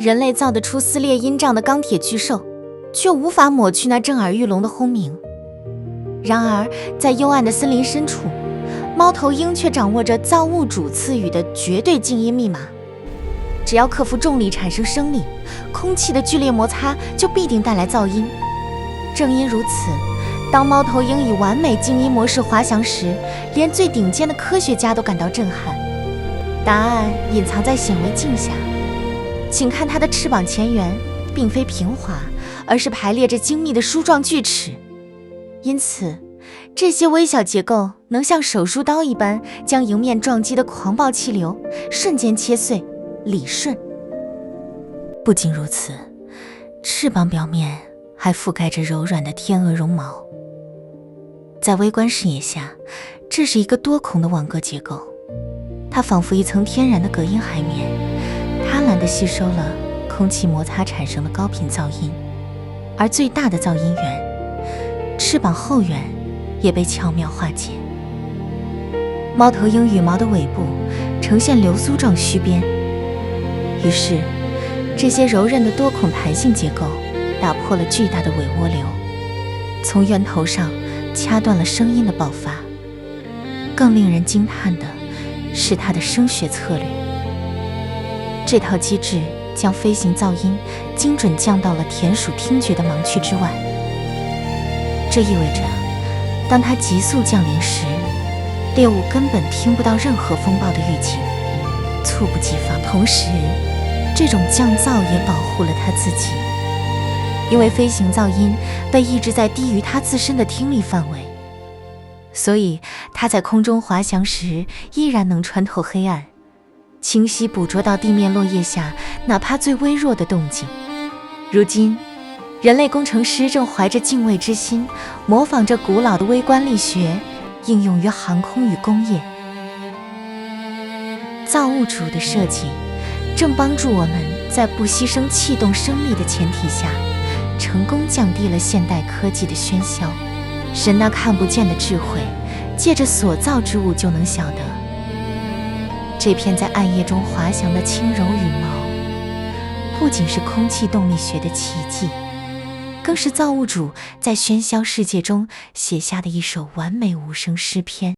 人类造得出撕裂阴障的钢铁巨兽，却无法抹去那震耳欲聋的轰鸣。然而，在幽暗的森林深处，猫头鹰却掌握着造物主赐予的绝对静音密码。只要克服重力产生声力，空气的剧烈摩擦就必定带来噪音。正因如此，当猫头鹰以完美静音模式滑翔时，连最顶尖的科学家都感到震撼。答案隐藏在显微镜下，请看它的翅膀前缘，并非平滑，而是排列着精密的梳状锯齿。因此，这些微小结构能像手术刀一般，将迎面撞击的狂暴气流瞬间切碎、理顺。不仅如此，翅膀表面还覆盖着柔软的天鹅绒毛。在微观视野下，这是一个多孔的网格结构，它仿佛一层天然的隔音海绵，贪婪地吸收了空气摩擦产生的高频噪音，而最大的噪音源，翅膀后缘也被巧妙化解。猫头鹰羽毛的尾部呈现流苏状须边，于是这些柔韧的多孔弹性结构打破了巨大的尾涡流，从源头上掐断了声音的爆发。更令人惊叹的是它的声学策略，这套机制将飞行噪音精准降到了田鼠听觉的盲区之外。这意味着，当它急速降临时，猎物根本听不到任何风暴的预警，猝不及防。同时，这种降噪也保护了它自己，因为飞行噪音被抑制在低于它自身的听力范围，所以它在空中滑翔时依然能穿透黑暗，清晰捕捉到地面落叶下哪怕最微弱的动静。如今，人类工程师正怀着敬畏之心，模仿着古老的微观力学，应用于航空与工业。造物主的设计正帮助我们在不牺牲气动生力的前提下，成功降低了现代科技的喧嚣。神那看不见的智慧，借着所造之物就能晓得。这片在暗夜中滑翔的轻柔羽毛，不仅是空气动力学的奇迹，更是造物主在喧嚣世界中写下的一首完美无声诗篇。